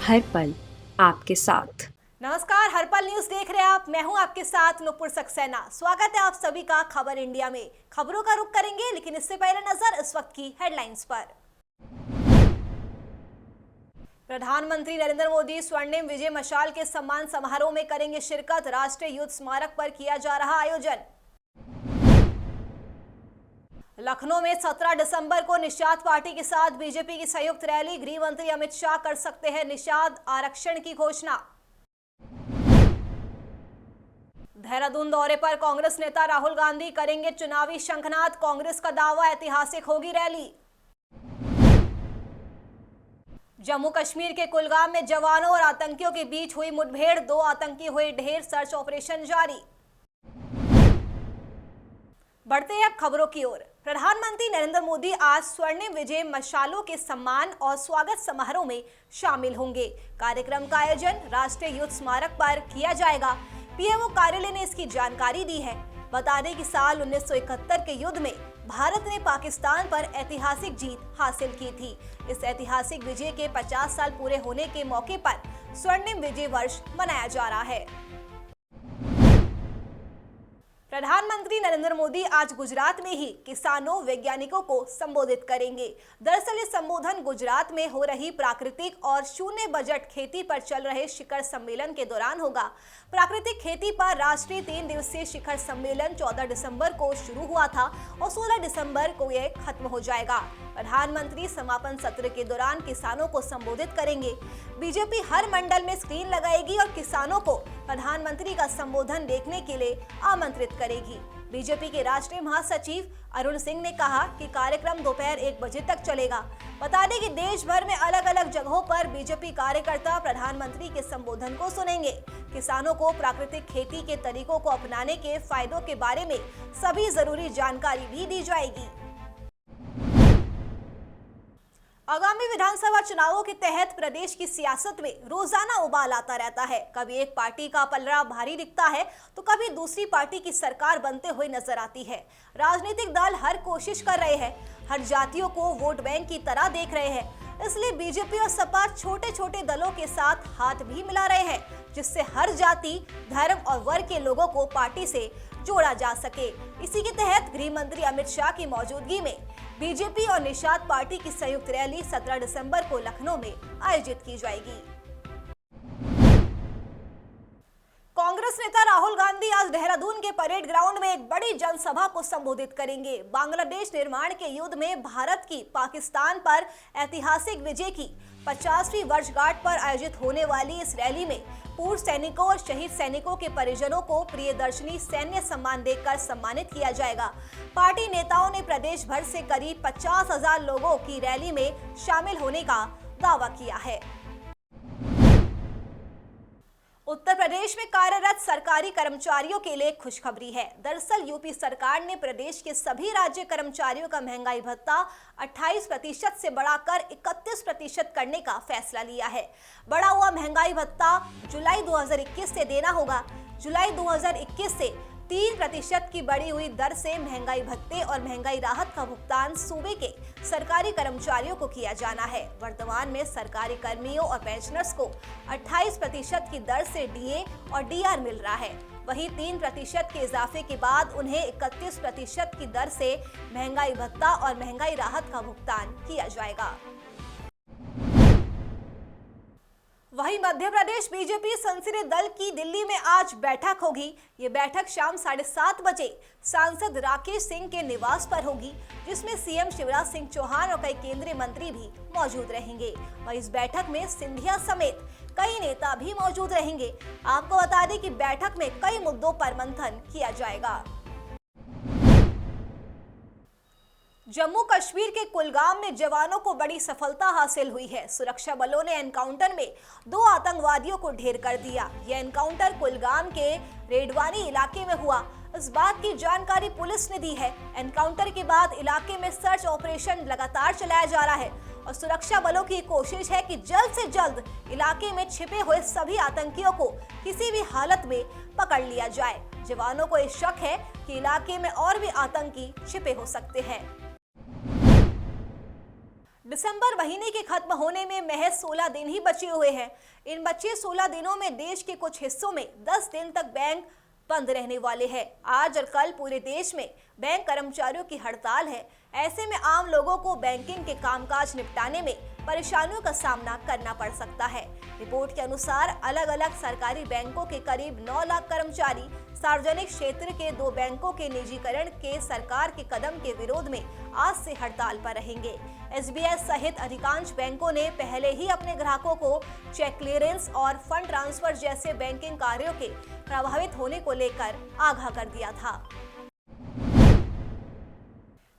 हर पल आपके साथ। नमस्कार, हरपल न्यूज देख रहे हैं आप। मैं हूं आपके साथ नुपुर सक्सेना। स्वागत है आप सभी का खबर इंडिया में। खबरों का रुख करेंगे, लेकिन इससे पहले नजर इस वक्त की हेडलाइंस पर। प्रधानमंत्री नरेंद्र मोदी स्वर्णिम विजय मशाल के सम्मान समारोह में करेंगे शिरकत। राष्ट्रीय युद्ध स्मारक पर किया जा रहा आयोजन। लखनऊ में 17 दिसंबर को निषाद पार्टी के साथ बीजेपी की संयुक्त रैली। गृह मंत्री अमित शाह कर सकते हैं निषाद आरक्षण की घोषणा। देहरादून दौरे पर कांग्रेस नेता राहुल गांधी करेंगे चुनावी शंखनाद। कांग्रेस का दावा, ऐतिहासिक होगी रैली। जम्मू कश्मीर के कुलगाम में जवानों और आतंकियों के बीच हुई मुठभेड़। 2 आतंकी हुए ढेर। सर्च ऑपरेशन जारी। बढ़ते हैं अब खबरों की ओर। प्रधानमंत्री नरेंद्र मोदी आज स्वर्णिम विजय मशालों के सम्मान और स्वागत समारोह में शामिल होंगे। कार्यक्रम का आयोजन राष्ट्रीय युद्ध स्मारक पर किया जाएगा। पीएमओ कार्यालय ने इसकी जानकारी दी है। बता दें कि साल 1971 के युद्ध में भारत ने पाकिस्तान पर ऐतिहासिक जीत हासिल की थी। इस ऐतिहासिक विजय के 50 साल पूरे होने के मौके पर स्वर्णिम विजय वर्ष मनाया जा रहा है। प्रधानमंत्री नरेंद्र मोदी आज गुजरात में ही किसानों वैज्ञानिकों को संबोधित करेंगे। दरअसल ये संबोधन गुजरात में हो रही प्राकृतिक और शून्य बजट खेती पर चल रहे शिखर सम्मेलन के दौरान होगा। प्राकृतिक खेती पर राष्ट्रीय 3 दिवसीय शिखर सम्मेलन 14 दिसंबर को शुरू हुआ था और 16 दिसंबर को यह खत्म हो जाएगा। प्रधानमंत्री समापन सत्र के दौरान किसानों को संबोधित करेंगे। बीजेपी हर मंडल में स्क्रीन लगाएगी और किसानों को प्रधानमंत्री का संबोधन देखने के लिए आमंत्रित करेगी। बीजेपी के राष्ट्रीय महासचिव अरुण सिंह ने कहा कि कार्यक्रम दोपहर 1 बजे तक चलेगा। बता दें कि देश भर में अलग अलग जगहों पर बीजेपी कार्यकर्ता प्रधानमंत्री के संबोधन को सुनेंगे। किसानों को प्राकृतिक खेती के तरीकों को अपनाने के फायदों के बारे में सभी जरूरी जानकारी भी दी जाएगी। आगामी विधानसभा चुनावों के तहत प्रदेश की सियासत में रोजाना उबाल आता रहता है। कभी एक पार्टी का पलड़ा भारी दिखता है तो कभी दूसरी पार्टी की सरकार बनते हुए नजर आती है। राजनीतिक दल हर कोशिश कर रहे हैं, हर जातियों को वोट बैंक की तरह देख रहे हैं। इसलिए बीजेपी और सपा छोटे छोटे दलों के साथ हाथ भी मिला रहे हैं, जिससे हर जाति, धर्म और वर्ग के लोगों को पार्टी से जोड़ा जा सके। इसी के तहत गृह मंत्री अमित शाह की मौजूदगी में बीजेपी और निषाद पार्टी की संयुक्त रैली 17 दिसंबर को लखनऊ में आयोजित की जाएगी। कांग्रेस नेता राहुल गांधी आज देहरादून के परेड ग्राउंड में एक बड़ी जनसभा को संबोधित करेंगे। बांग्लादेश निर्माण के युद्ध में भारत की पाकिस्तान पर ऐतिहासिक विजय की 50वीं वर्षगांठ पर आयोजित होने वाली इस रैली में पूर्व सैनिकों और शहीद सैनिकों के परिजनों को प्रियदर्शनी सैन्य सम्मान देकर सम्मानित किया जाएगा। पार्टी नेताओं ने प्रदेश भर से करीब 50,000 लोगों की रैली में शामिल होने का दावा किया है। उत्तर प्रदेश में कार्यरत सरकारी कर्मचारियों के लिए खुशखबरी है। दरअसल यूपी सरकार ने प्रदेश के सभी राज्य कर्मचारियों का महंगाई भत्ता 28% से बढ़ाकर 31% करने का फैसला लिया है। बढ़ा हुआ महंगाई भत्ता जुलाई 2021 से देना होगा। जुलाई 2021 से 3% की बढ़ी हुई दर से महंगाई भत्ते और महंगाई राहत का भुगतान सूबे के सरकारी कर्मचारियों को किया जाना है। वर्तमान में सरकारी कर्मियों और पेंशनर्स को 28% की दर से डीए और डीआर मिल रहा है। वहीं 3% के इजाफे के बाद उन्हें 31% की दर से महंगाई भत्ता और महंगाई राहत का भुगतान किया जाएगा। वहीं मध्य प्रदेश बीजेपी संसदीय दल की दिल्ली में आज बैठक होगी। ये बैठक शाम 7:30 बजे सांसद राकेश सिंह के निवास पर होगी, जिसमें सीएम शिवराज सिंह चौहान और कई केंद्रीय मंत्री भी मौजूद रहेंगे। वहीं इस बैठक में सिंधिया समेत कई नेता भी मौजूद रहेंगे। आपको बता दें कि बैठक में कई मुद्दों पर मंथन किया जाएगा। जम्मू कश्मीर के कुलगाम में जवानों को बड़ी सफलता हासिल हुई है। सुरक्षा बलों ने एनकाउंटर में 2 आतंकवादियों को ढेर कर दिया। यह एनकाउंटर कुलगाम के रेडवानी इलाके में हुआ। इस बात की जानकारी पुलिस ने दी है। एनकाउंटर के बाद इलाके में सर्च ऑपरेशन लगातार चलाया जा रहा है और सुरक्षा बलों की कोशिश है कि जल्द से जल्द इलाके में छिपे हुए सभी आतंकियों को किसी भी हालत में पकड़ लिया जाए। जवानों को ये शक है कि इलाके में और भी आतंकी छिपे हो सकते हैं। दिसंबर महीने के खत्म होने में महज 16 दिन ही बचे हुए हैं। इन बचे 16 दिनों में देश के कुछ हिस्सों में 10 दिन तक बैंक बंद रहने वाले हैं। आज और कल पूरे देश में बैंक कर्मचारियों की हड़ताल है। ऐसे में आम लोगों को बैंकिंग के कामकाज निपटाने में परेशानियों का सामना करना पड़ सकता है। रिपोर्ट के अनुसार अलग अलग सरकारी बैंकों के करीब 9 लाख कर्मचारी सार्वजनिक क्षेत्र के 2 बैंकों के निजीकरण के सरकार के कदम के विरोध में आज से हड़ताल पर रहेंगे। एसबीआई सहित अधिकांश बैंकों ने पहले ही अपने ग्राहकों को चेक क्लियरेंस और फंड ट्रांसफर जैसे बैंकिंग कार्यों के प्रभावित होने को लेकर आगाह कर दिया था।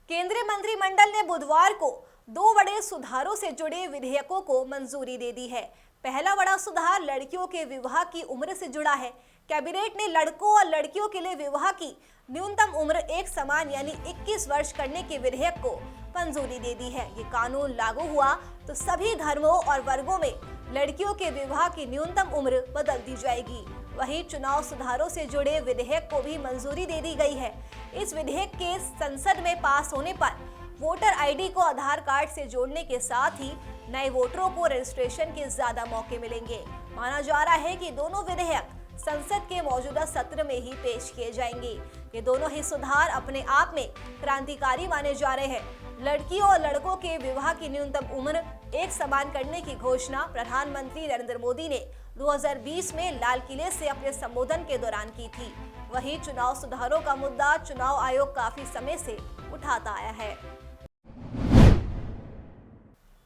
केंद्रीय मंत्रिमंडल ने बुधवार को 2 बड़े सुधारों से जुड़े विधेयकों को मंजूरी दे दी है। पहला बड़ा सुधार लड़कियों के विवाह की उम्र से जुड़ा है। कैबिनेट ने लड़कों और लड़कियों के लिए विवाह की न्यूनतम उम्र एक समान यानी 21 वर्ष करने के विधेयक को मंजूरी दे दी है। ये कानून लागू हुआ तो सभी धर्मों और वर्गों में लड़कियों के विवाह की न्यूनतम उम्र बदल दी जाएगी। वहीं चुनाव सुधारों से जुड़े विधेयक को भी मंजूरी दे दी गई है। इस विधेयक के संसद में पास होने पर वोटर आईडी को आधार कार्ड से जोड़ने के साथ ही नए वोटरों को रजिस्ट्रेशन के ज्यादा मौके मिलेंगे। माना जा रहा है कि दोनों विधेयक संसद के मौजूदा सत्र में ही पेश किए जाएंगे। ये दोनों ही सुधार अपने आप में क्रांतिकारी माने जा रहे हैं। लड़कियों और लड़कों के विवाह की न्यूनतम उम्र एक समान करने की घोषणा प्रधानमंत्री नरेंद्र मोदी ने 2020 में लाल किले से अपने संबोधन के दौरान की थी। वहीं चुनाव सुधारों का मुद्दा चुनाव आयोग काफी समय से उठाता आया है।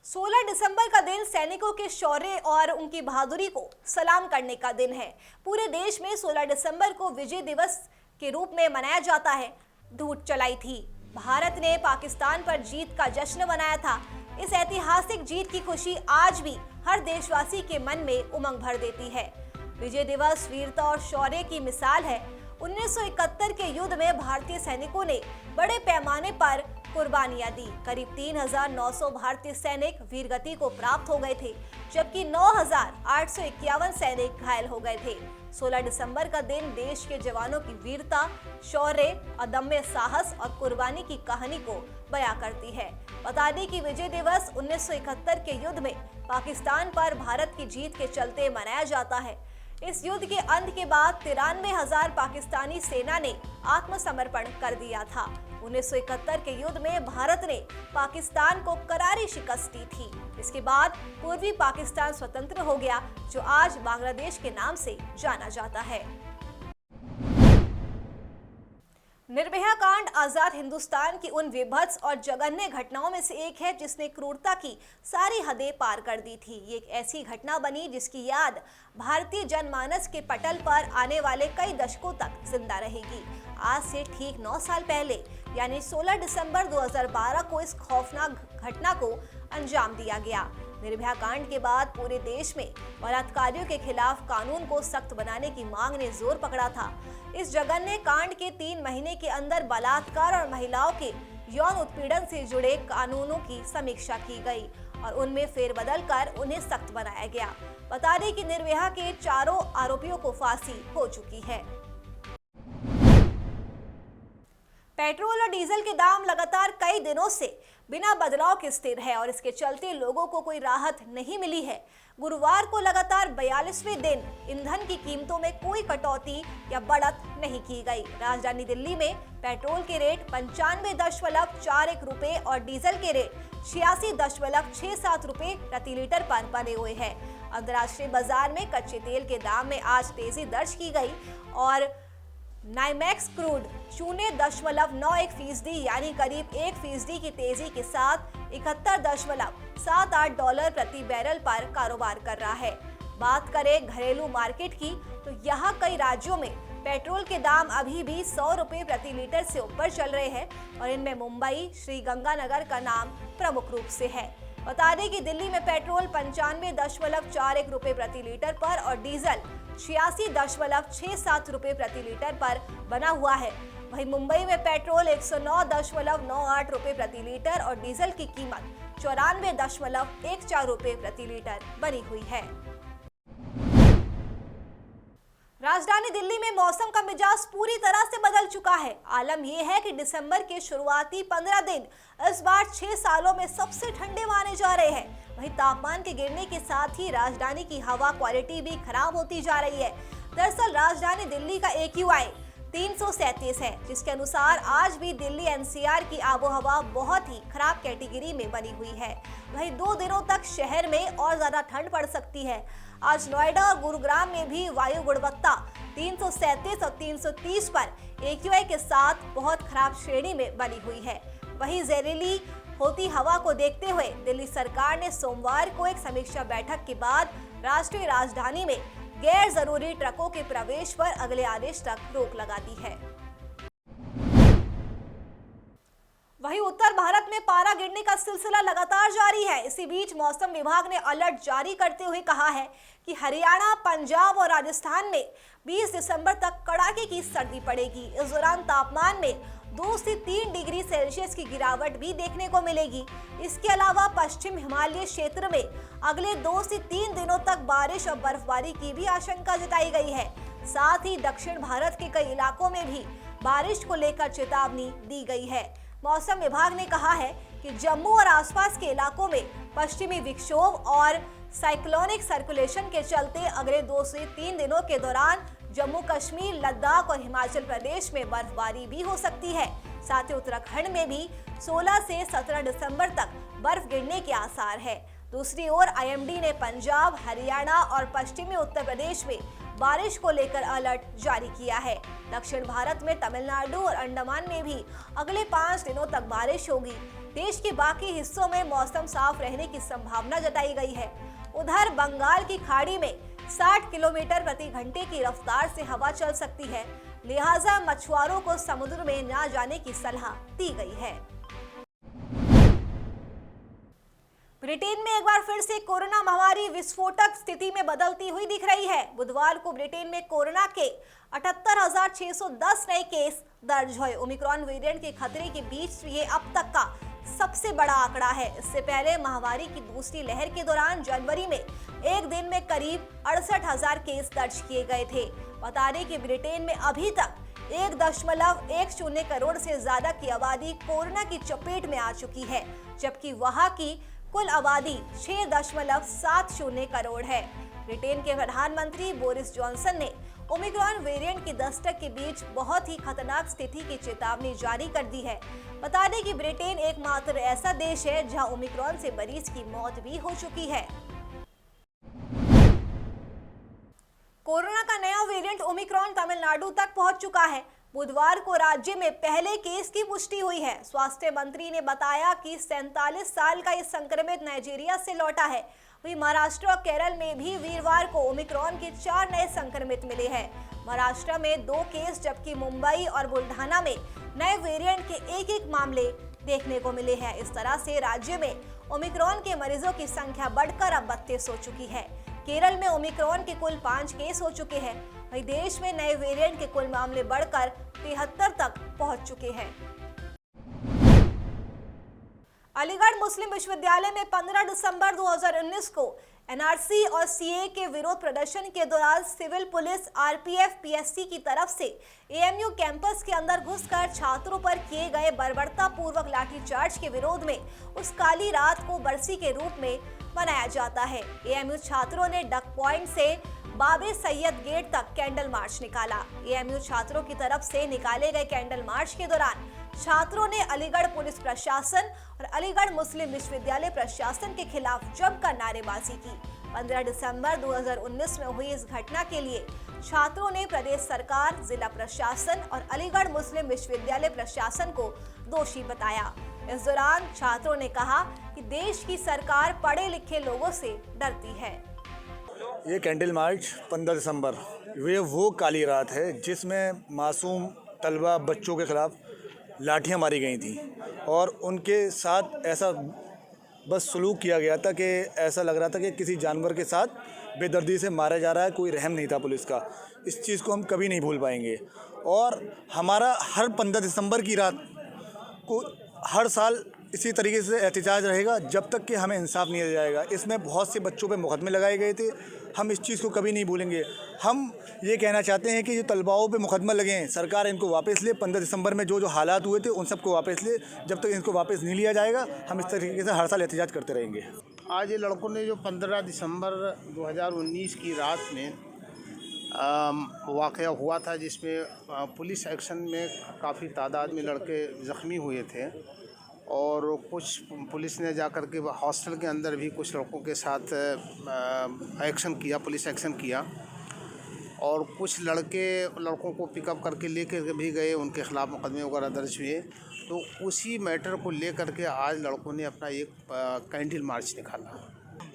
16 दिसंबर का दिन सैनिकों के शौर्य और उनकी बहादुरी को सलाम करने का दिन है। पूरे देश में 16 दिसंबर को विजय दिवस के रूप में मनाया जाता है। धूट चलाई थी। भारत ने पाकिस्तान पर जीत का जश्न मनाया था। इस ऐतिहासिक जीत की खुशी आज भी हर देशवासी के मन में उमंग भर देती है। विजय दिवस वीरता और शौर्य की मिसाल है। 1971 के युद्ध में भारतीय सैनिकों ने बड़े पैमाने पर कुर्बानियां दी। करीब 3,900 भारतीय सैनिक वीरगति को प्राप्त हो गए थे, जबकि 9,851 सैनिक घायल हो गए थे। 16 दिसंबर का दिन देश के जवानों की वीरता, शौर्य, अदम्य साहस और कुर्बानी की कहानी को बयां करती है। बता दें कि विजय दिवस 1971 के युद्ध में पाकिस्तान पर भारत की जीत के चलते मनाया जाता है। इस युद्ध के अंत के बाद 93,000 पाकिस्तानी सेना ने आत्मसमर्पण कर दिया था। 1971 के युद्ध में भारत ने पाकिस्तान को करारी शिकस्त दी थी। इसके बाद पूर्वी पाकिस्तान स्वतंत्र हो गया, जो आज बांग्लादेश के नाम से जाना जाता है। निर्भया कांड आजाद हिंदुस्तान की उन विभत्स और जघन्य घटनाओं में से एक है जिसने क्रूरता की सारी हदें पार कर दी थी। ये एक ऐसी घटना बनी जिसकी याद भारतीय जनमानस के पटल पर आने वाले कई दशकों तक जिंदा रहेगी। आज से ठीक 9 साल पहले यानी 16 दिसंबर 2012 को इस खौफनाक घटना को अंजाम दिया गया। निर्भया कांड के बाद पूरे देश में बलात्कारियों के खिलाफ कानून को सख्त बनाने की मांग ने जोर पकड़ा था। इस जघन्य कांड के 3 महीने के अंदर बलात्कार और महिलाओं के यौन उत्पीड़न से जुड़े कानूनों की समीक्षा की गई और उनमें फेरबदल कर उन्हें सख्त बनाया गया। बता दें कि निर्भया के 4 आरोपियों को फांसी हो चुकी है। पेट्रोल और डीजल के दाम लगातार कई दिनों से बिना बदलाव के स्थिर है और इसके चलते लोगों को कोई राहत नहीं मिली है। गुरुवार को लगातार 42वें दिन ईंधन की कीमतों में कोई कटौती या बढ़त नहीं की गई। राजधानी दिल्ली में पेट्रोल के रेट 95.41 रुपए और डीजल के रेट 86.67 रुपए प्रति लीटर पर बने हुए हैं। अंतर्राष्ट्रीय बाजार में कच्चे तेल के दाम में आज तेजी दर्ज की गई और नाइमेक्स क्रूड 0.91% यानी करीब 1% की तेजी के साथ $71.78 प्रति बैरल पर कारोबार कर रहा है। बात करें घरेलू मार्केट की तो यहाँ कई राज्यों में पेट्रोल के दाम अभी भी 100 रुपए प्रति लीटर से ऊपर चल रहे हैं और इनमें मुंबई, श्रीगंगानगर का नाम प्रमुख रूप से है। बता दें कि दिल्ली में पेट्रोल 95.41 रुपए प्रति लीटर पर और डीजल 86.67 रुपए प्रति लीटर पर बना हुआ है। वहीं मुंबई में पेट्रोल 109.98 रुपए प्रति लीटर और डीजल की कीमत 94.14 रुपए प्रति लीटर बनी हुई है। राजधानी दिल्ली में मौसम का मिजाज पूरी तरह से बदल चुका है। आलम यह है कि दिसंबर के शुरुआती 15 दिन इस बार 6 सालों में सबसे ठंडे माने जा रहे हैं। वहीं तापमान के गिरने के साथ ही राजधानी की हवा क्वालिटी भी खराब होती जा रही है। दरअसल राजधानी दिल्ली का AQI 337 है, जिसके अनुसार आज भी दिल्ली NCR की आबोहवा बहुत ही खराब कैटेगरी में बनी हुई है। वहीं 2 दिनों तक शहर में और ज्यादा ठंड पड़ सकती है। आज नोएडा और गुरुग्राम में भी वायु गुणवत्ता 337 और 330 पर AQI के साथ बहुत खराब श्रेणी में बनी हुई है। वहीं जहरीली होती हवा को देखते हुए दिल्ली सरकार ने सोमवार को एक समीक्षा बैठक के बाद राष्ट्रीय राजधानी में गैर जरूरी ट्रकों के प्रवेश पर अगले आदेश तक रोक लगा दी है। वहीं उत्तर भारत में पारा गिरने का सिलसिला लगातार जारी है। इसी बीच मौसम विभाग ने अलर्ट जारी करते हुए कहा है कि हरियाणा, पंजाब और राजस्थान में 20 दिसंबर तक कड़ाके की सर्दी पड़ेगी। इस दौरान तापमान में 2 से 3 डिग्री सेल्सियस की गिरावट भी देखने को मिलेगी। इसके अलावा पश्चिम हिमालय क्षेत्र में अगले 2 से 3 दिनों तक बारिश और बर्फबारी की भी आशंका जताई गई है। साथ ही दक्षिण भारत के कई इलाकों में भी बारिश को लेकर चेतावनी दी गई है। मौसम विभाग ने कहा है कि जम्मू और आसपास के इलाकों में पश्चिमी विक्षोभ और साइक्लोनिक सर्कुलेशन के चलते अगले 2 से 3 दिनों के दौरान जम्मू कश्मीर, लद्दाख और हिमाचल प्रदेश में बर्फबारी भी हो सकती है। साथ ही उत्तराखंड में भी 16 से 17 दिसंबर तक बर्फ गिरने के आसार है। दूसरी ओर IMD ने पंजाब, हरियाणा और पश्चिमी उत्तर प्रदेश में बारिश को लेकर अलर्ट जारी किया है। दक्षिण भारत में तमिलनाडु और अंडमान में भी अगले 5 दिनों तक बारिश होगी। देश के बाकी हिस्सों में मौसम साफ रहने की संभावना जताई गई है। उधर बंगाल की खाड़ी में 60 किलोमीटर प्रति घंटे की रफ्तार से हवा चल सकती है, लिहाजा मछुआरों को समुद्र में न जाने की सलाह दी गई है। ब्रिटेन में एक बार फिर से कोरोना महामारी विस्फोटक स्थिति में बदलती हुई दिख रही है। बुधवार को ब्रिटेन में कोरोना के 78,610 नए केस दर्ज हुए। ओमिक्रॉन वेरिएंट के खतरे के बीच ये अब तक का सबसे बड़ा आंकड़ा है। इससे पहले महामारी की दूसरी लहर के दौरान जनवरी में एक दिन में करीब 68,000 केस दर्ज किए गए थे। बता दें कि ब्रिटेन में अभी तक 1.10 करोड़ से ज्यादा की आबादी कोरोना की चपेट में आ चुकी है, जबकि वहां की कुल आबादी 6.70 करोड़ है। ब्रिटेन के प्रधानमंत्री बोरिस जॉनसन ने ओमिक्रॉन वेरिएंट की दस्तक के बीच बहुत ही खतरनाक स्थिति की चेतावनी जारी कर दी है। बता दें कि ब्रिटेन एकमात्र ऐसा देश है जहां ओमिक्रॉन से मरीज की मौत भी हो चुकी है। कोरोना का नया वेरिएंट ओमिक्रॉन तमिलनाडु तक पहुंच चुका है। बुधवार को राज्य में पहले केस की पुष्टि हुई है। स्वास्थ्य मंत्री ने बताया कि 47 साल का ये संक्रमित नाइजीरिया से लौटा है। वहीं महाराष्ट्र और केरल में भी वीरवार को ओमिक्रॉन के 4 नए संक्रमित मिले हैं। महाराष्ट्र में 2 केस, जबकि मुंबई और बुल्ढाना में नए वेरिएंट के एक मामले देखने को मिले हैं। इस तरह से राज्य में ओमिक्रॉन के मरीजों की संख्या बढ़कर अब 32 हो चुकी है। केरल में ओमिक्रॉन के कुल 5 केस हो चुके हैं। वहीं देश में नए वेरिएंट के कुल मामले बढ़कर 73 तक पहुंच चुके हैं। अलीगढ़ मुस्लिम विश्वविद्यालय में 15 दिसंबर 2019 को NRC और CAA के विरोध प्रदर्शन के दौरान सिविल पुलिस, RPF, PSC की तरफ से AMU कैंपस के अंदर घुसकर छात्रों पर किए गए बर्बरतापूर्वक लाठीचार्ज के विरोध में उस काली रात को बरसी के रूप में मनाया जाता है। AMU छात्रों ने डक पॉइंट से बाबे सैयद गेट तक कैंडल मार्च निकाला। AMU छात्रों की तरफ से निकाले गए कैंडल मार्च के दौरान छात्रों ने अलीगढ़ पुलिस प्रशासन और अलीगढ़ मुस्लिम विश्वविद्यालय प्रशासन के खिलाफ जमकर नारेबाजी की। 15 दिसंबर 2019 में हुई इस घटना के लिए छात्रों ने प्रदेश सरकार, जिला प्रशासन और अलीगढ़ मुस्लिम विश्वविद्यालय प्रशासन को दोषी बताया। इस दौरान छात्रों ने कहा कि देश की सरकार पढ़े लिखे लोगों से डरती है। ये कैंडल मार्च 15 दिसंबर ये वो काली रात है जिसमें मासूम तलबा बच्चों के खिलाफ लाठियां मारी गई थी और उनके साथ ऐसा बस सलूक किया गया था कि ऐसा लग रहा था कि किसी जानवर के साथ बेदर्दी से मारा जा रहा है। कोई रहम नहीं था पुलिस का। इस चीज़ को हम कभी नहीं भूल पाएंगे और हमारा हर 15 दिसंबर की रात को हर साल इसी तरीके से एहतजाज रहेगा जब तक कि हमें इंसाफ नहीं दिया जाएगा। इसमें बहुत से बच्चों पे मुकदमे लगाए गए थे, हम इस चीज़ को कभी नहीं भूलेंगे। हम ये कहना चाहते हैं कि जो तलबाओं पे मुकदमा लगे हैं, सरकार इनको वापस ले। 15 दिसंबर में जो हालात हुए थे उन सबको वापस ले। जब तक इनको वापस नहीं लिया जाएगा हम इस तरीके से हर साल एहतजाज करते रहेंगे। आज ये लड़कों ने जो 15 दिसंबर 2019 की रात में वाक़या हुआ था, जिसमें पुलिस एक्शन में काफ़ी तादाद में लड़के ज़ख्मी हुए थे और कुछ पुलिस ने जाकर के हॉस्टल के अंदर भी कुछ लड़कों के साथ एक्शन किया, पुलिस एक्शन किया और कुछ लड़कों को पिकअप करके लेकर भी गए, उनके ख़िलाफ़ मुकदमे वगैरह दर्ज हुए। तो उसी मैटर को लेकर के आज लड़कों ने अपना एक कैंडल मार्च निकाला।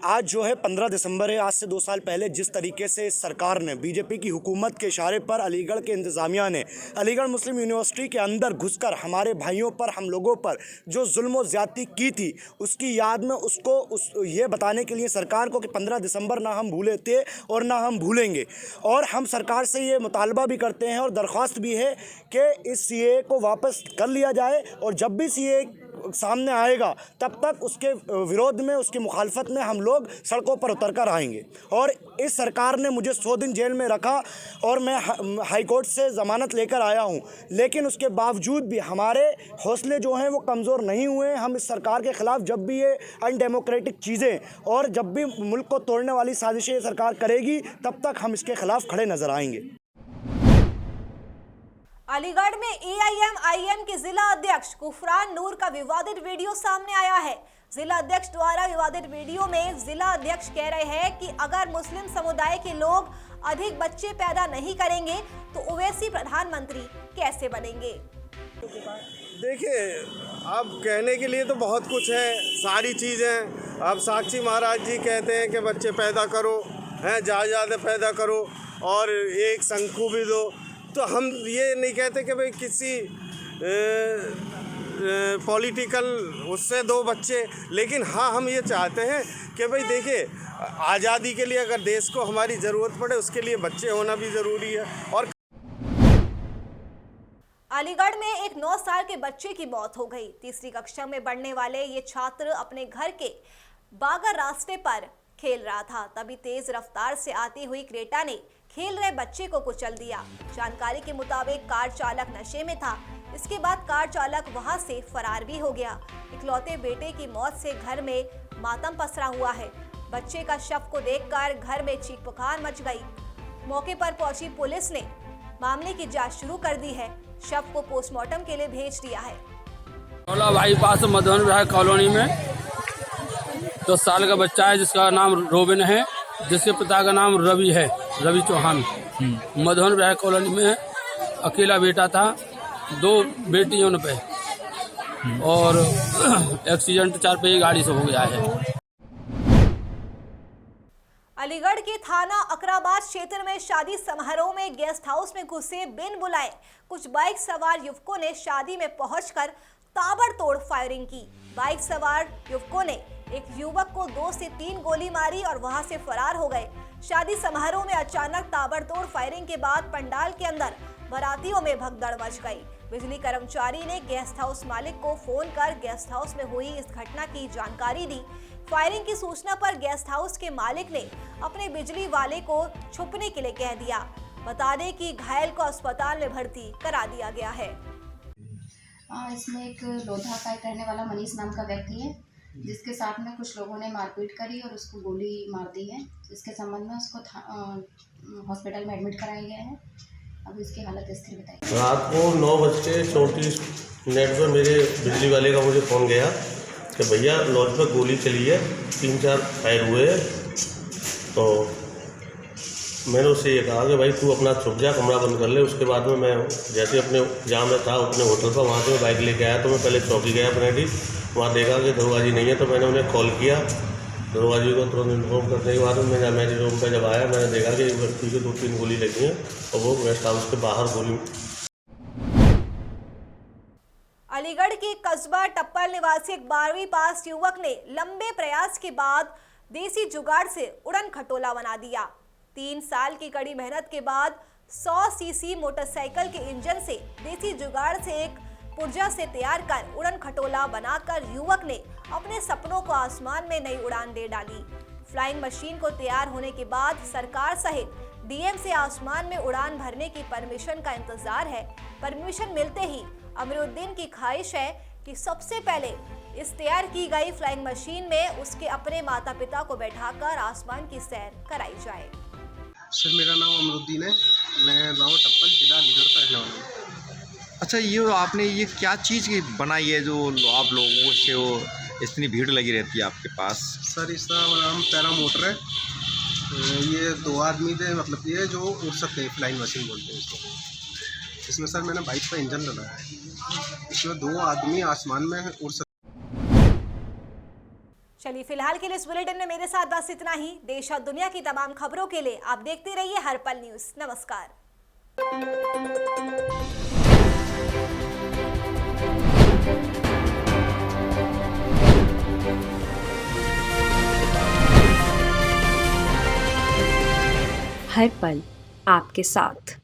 आज जो है 15 दिसंबर है। आज से 2 साल पहले जिस तरीके से सरकार ने, बीजेपी की हुकूमत के इशारे पर अलीगढ़ के इंतज़ामिया ने अलीगढ़ मुस्लिम यूनिवर्सिटी के अंदर घुसकर हमारे भाइयों पर, हम लोगों पर जो जुल्म व ज़्यादती की थी, उसकी याद में ये बताने के लिए सरकार को कि 15 दिसंबर ना हम भूले थे और ना हम भूलेंगे। और हम सरकार से ये मुतालबा भी करते हैं और दरख्वास्त भी है कि इस सीए को वापस कर लिया जाए और जब भी सीए सामने आएगा तब तक उसके विरोध में, उसकी मुखालफत में हम लोग सड़कों पर उतर कर आएंगे। और इस सरकार ने मुझे 100 दिन जेल में रखा और मैं हाई कोर्ट से ज़मानत लेकर आया हूं, लेकिन उसके बावजूद भी हमारे हौसले जो हैं वो कमज़ोर नहीं हुए। हम इस सरकार के ख़िलाफ़ जब भी ये अनडेमोक्रेटिक चीज़ें और जब भी मुल्क को तोड़ने वाली साजिशें ये सरकार करेगी, तब तक हम इसके ख़िलाफ़ खड़े नज़र आएंगे। अलीगढ़ में AIM के जिला अध्यक्ष गुफरान नूर का विवादित वीडियो सामने आया है। जिला अध्यक्ष द्वारा विवादित वीडियो में जिला अध्यक्ष कह रहे हैं कि अगर मुस्लिम समुदाय के लोग अधिक बच्चे पैदा नहीं करेंगे तो ओवैसी प्रधानमंत्री कैसे बनेंगे। देखिए, अब कहने के लिए तो बहुत कुछ है, सारी चीज़ें। अब साक्षी महाराज जी कहते हैं कि बच्चे पैदा करो, हैं ज़्यादा पैदा करो और एक शंकु भी दो। तो हम ये नहीं कहते कि भाई किसी पॉलिटिकल उससे 2 बच्चे, लेकिन हाँ हम ये चाहते हैं कि भाई देखिए, आज़ादी के लिए अगर देश को हमारी ज़रूरत पड़े उसके लिए बच्चे होना भी ज़रूरी है। और अलीगढ़ में एक 9 साल के बच्चे की मौत हो गई। तीसरी कक्षा में पढ़ने वाले ये छात्र अपने घर के बागा रास्ते पर खेल रहा था, तभी तेज रफ्तार से आती हुई क्रेटा ने खेल रहे बच्चे को कुचल दिया। जानकारी के मुताबिक कार चालक नशे में था। इसके बाद कार चालक वहां से फरार भी हो गया। इकलौते बेटे की मौत से घर में मातम पसरा हुआ है। बच्चे का शव को देखकर घर में चीख पुकार मच गई। मौके पर पहुंची पुलिस ने मामले की जांच शुरू कर दी है। शव को पोस्टमार्टम के लिए भेज दिया है। भाई पास मधुबन विधायक कॉलोनी में 10 साल का बच्चा है जिसका नाम रोबिन है, जिसके पिता का नाम रवि है, रवि चौहान। मधुबन विधायक कॉलोनी में अकेला बेटा था, 2 बेटियों पे और एक्सीडेंट 4 पहिए गाड़ी से हो गया है। अलीगढ़ के थाना अकराबाद क्षेत्र में शादी समारोह में गेस्ट हाउस में घुसे बिन बुलाए कुछ बाइक सवार युवकों ने शादी में पहुंचकर ताबड़तोड़ फायरिंग की। बाइक सवार युवकों ने एक युवक को 2 से 3 गोली मारी और वहां से फरार हो गए। शादी समारोह में अचानक ताबड़तोड़ फायरिंग के बाद पंडाल के अंदर बारातियों में भगदड़ मच गई। बिजली कर्मचारी ने गेस्ट हाउस मालिक को फोन कर गेस्ट हाउस में हुई इस घटना की जानकारी दी। फायरिंग की सूचना पर गेस्ट हाउस के मालिक ने अपने बिजली वाले को छुपने के लिए कह दिया। बता दें कि घायल को अस्पताल में भर्ती करा दिया गया है। इसमें एक लोधा का रहने वाला मनीष नाम का व्यक्ति है, जिसके साथ में कुछ लोगों ने मारपीट करी और उसको गोली मार दी है। इसके संबंध में उसको हॉस्पिटल में एडमिट कराया गया है। अब इसकी हालत स्थिर बताई। रात को 9:34 मिनट पर मेरे बिजली वाले का मुझे फ़ोन गया कि भैया लॉज पर गोली चली है, 3-4 फायर हुए। तो मैंने उससे ये कहा कि भाई तू अपना छुप जा, कमरा बंद कर ले। उसके बाद में मैं जैसे अपने जहाँ मैं था अपने होटल पर, वहाँ से मैं बाइक लेके आया। तो मैं पहले चौकी गया अपने, वहाँ देखा कि दरोगा जी नहीं है। तो मैंने उन्हें कॉल किया, दरोगा जी को तुरंत इन्फॉर्म करने के बाद मैं मेरे रूम पर जब आया, मैंने देखा कि व्यक्ति को 2-3 गोली लगी हैं और वो गेस्ट हाउस के बाहर गोली। अलीगढ़ के कस्बा टप्पल निवासी एक 12वीं पास युवक ने लंबे प्रयास के बाद देसी जुगाड़ से उड़न खटोला बना दिया। 3 साल की कड़ी मेहनत के बाद 100 सीसी मोटरसाइकिल के इंजन से देसी जुगाड़ से एक पुर्जा से तैयार कर उड़न खटोला बनाकर युवक ने अपने सपनों को आसमान में नई उड़ान दे डाली। फ्लाइंग मशीन को तैयार होने के बाद सरकार सहित डीएम से आसमान में उड़ान भरने की परमिशन का इंतजार है। परमिशन मिलते ही अमीरुद्दीन की ख्वाहिश है कि सबसे पहले इस तैयार की गई फ्लाइंग मशीन में उसके अपने माता पिता को बैठाकर आसमान की सैर कराई जाए। सर मेरा नाम अमरुद्दीन है, मैं गांव टप्पल जिला अलीगढ़ का रहने वाला हूँ। अच्छा, ये आपने ये क्या चीज़ की बनाई है जो आप लोगों से वो इतनी भीड़ लगी रहती है आपके पास? सर इसका नाम पैरा मोटर है। ये 2 आदमी थे, मतलब ये जो उड़ सकते हैं, फ्लाइंग मशीन बोलते हैं इसको। इसमें सर मैंने बाइक का इंजन लगाया है, इसमें 2 आदमी आसमान में उड़ सकते। चलिए फिलहाल के लिए इस बुलेटिन में मेरे साथ बस इतना ही। देश और दुनिया की तमाम खबरों के लिए आप देखते रहिए हर पल न्यूज़। नमस्कार। हर पल आपके साथ।